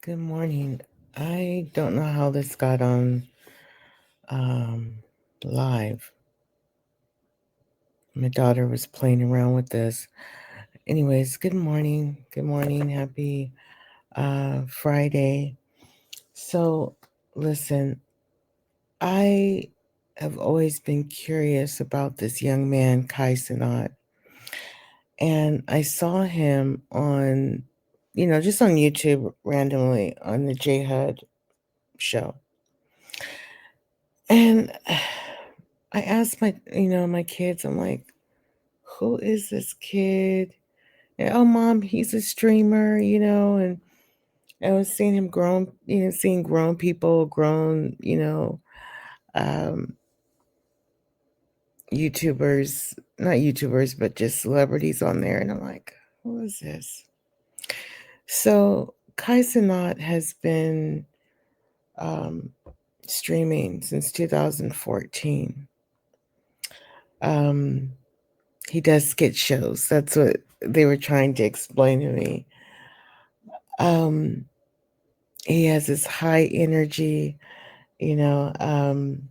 Good morning. I don't know how this got on um, live. My daughter was playing around with this. Anyways, good morning. Good morning. Happy Friday. So, listen, I have always been curious about this young man, Cenat, and I saw him on, just on YouTube randomly on the JHUD show. And I asked my kids, I'm like, who is this kid? And, oh, mom, he's a streamer, and I was seeing him grown, seeing grown people, grown, um, YouTubers, not YouTubers, but just celebrities on there. And I'm like, who is this? So Kai Cenat has been um, streaming since 2014. Um, He does skit shows. That's what they were trying to explain to me. Um, he has this high energy, you know, um,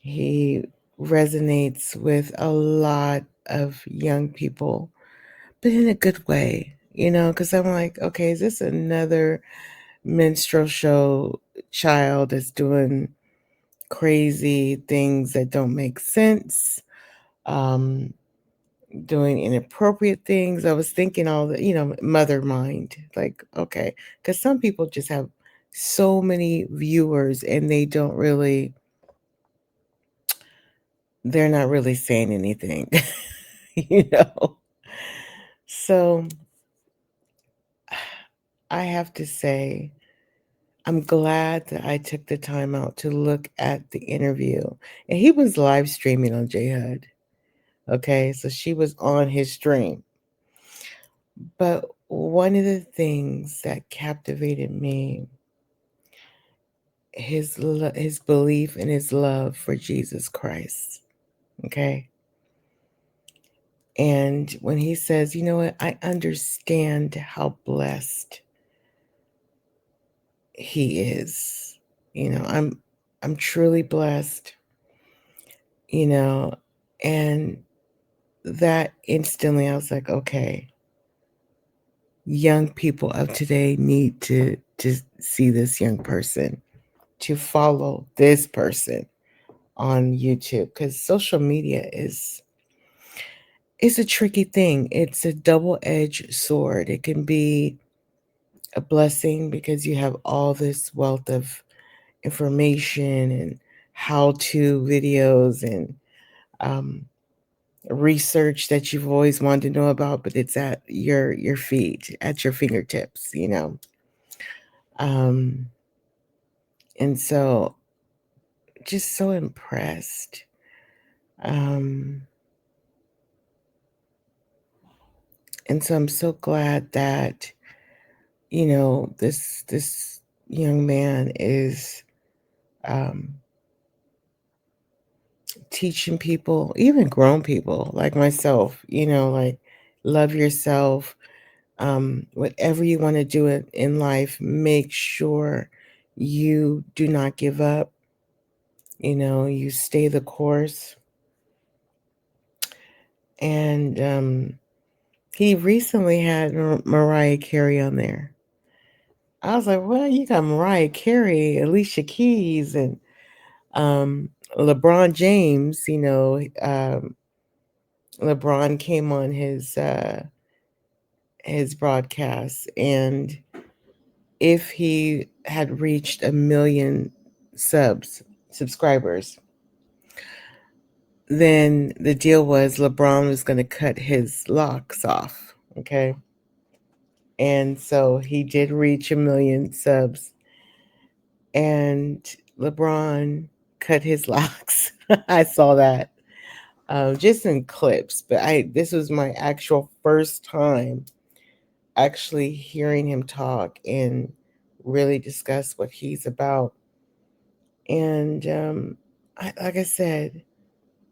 he resonates with a lot of young people, but in a good way, because I'm like, okay, is this another minstrel show child that's doing crazy things that don't make sense? Um, Doing inappropriate things. I was thinking all the, mother mind, like, okay, because some people just have so many viewers and they're not really saying anything, you know? So I have to say, I'm glad that I took the time out to look at the interview. And he was live streaming on JHUD. Okay, so she was on his stream. But one of the things that captivated me, his belief and his love for Jesus Christ. Okay? And when he says, "You know what? I understand how blessed he is. I'm truly blessed, you know." And that instantly I was like, okay, young people of today need to see this young person, to follow this person on YouTube, because social media is a tricky thing. It's a double-edged sword. It can be a blessing because you have all this wealth of information and how-to videos and um, research that you've always wanted to know about, but it's at your feet, at your fingertips, Um, and so just so impressed. Um, and so I'm so glad that, this young man is um, teaching people, even grown people like myself, like, love yourself. Whatever you want to do in life, make sure you do not give up. You stay the course. And he recently had Mariah Carey on there. I was like, well, you got Mariah Carey, Alicia Keys, and LeBron James. LeBron came on his broadcast, and if he had reached 1 million subscribers, then the deal was LeBron was going to cut his locks off. Okay. And so he did reach 1 million subs, and LeBron cut his locks. I saw that just in clips, but this was my actual first time actually hearing him talk and really discuss what he's about. And like I said,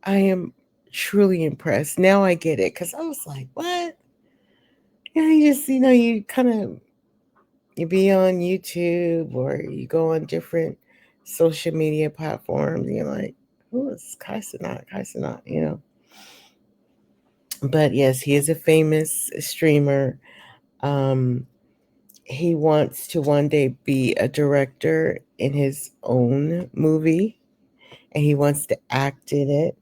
I am truly impressed. Now I get it, because I was like, what? You just, you kind of You be on YouTube or you go on different social media platforms. And you're like, who is Kai Cenat? Kai Cenat, you know. But yes, he is a famous streamer. Um, he wants to one day be a director in his own movie, and he wants to act in it.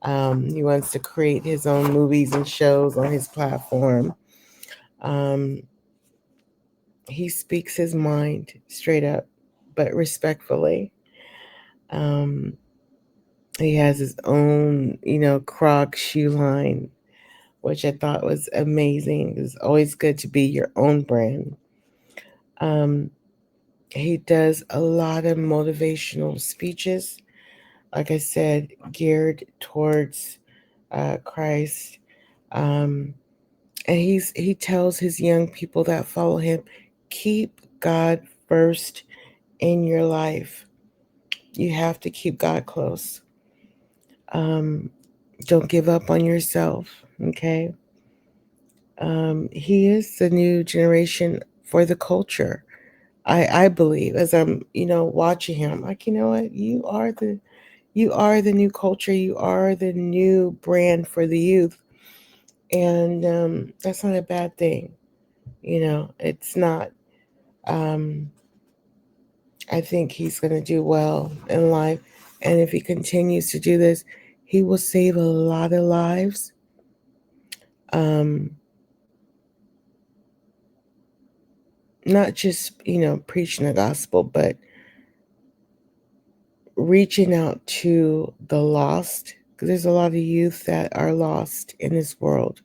He wants to create his own movies and shows on his platform. Um, he speaks his mind straight up, but respectfully. Um, he has his own, Croc shoe line, which I thought was amazing. It's always good to be your own brand. Um, he does a lot of motivational speeches, like I said, geared towards Christ. Um, and he tells his young people that follow him, keep God first in your life. You have to keep God close. Um, don't give up on yourself. Okay. He is the new generation for the culture. I believe as I'm, watching him, I'm like, you know what? You are the new culture. You are the new brand for the youth. And that's not a bad thing. It's not. Um, I think he's going to do well in life. And if he continues to do this, he will save a lot of lives. Um, not just, preaching the gospel, but reaching out to the lost. Because there's a lot of youth that are lost in this world.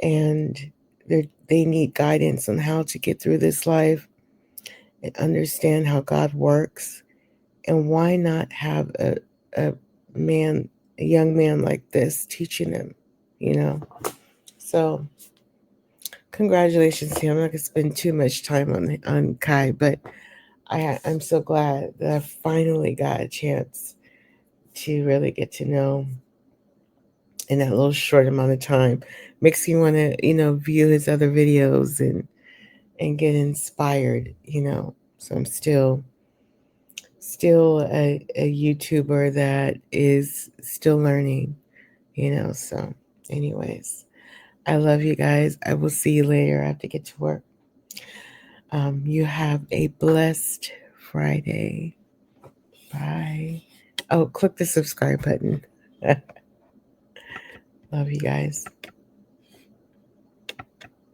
And they need guidance on how to get through this life and understand how God works. And why not have a man, a young man like this teaching them, you know? So congratulations to him. I'm not gonna spend too much time on Kai, but I'm so glad that I finally got a chance to really get to know in that little short amount of time. Makes me want to, view his other videos and get inspired, So I'm still a YouTuber that is still learning, So, anyways, I love you guys. I will see you later. I have to get to work. You have a blessed Friday. Bye. Oh, click the subscribe button. Love you guys.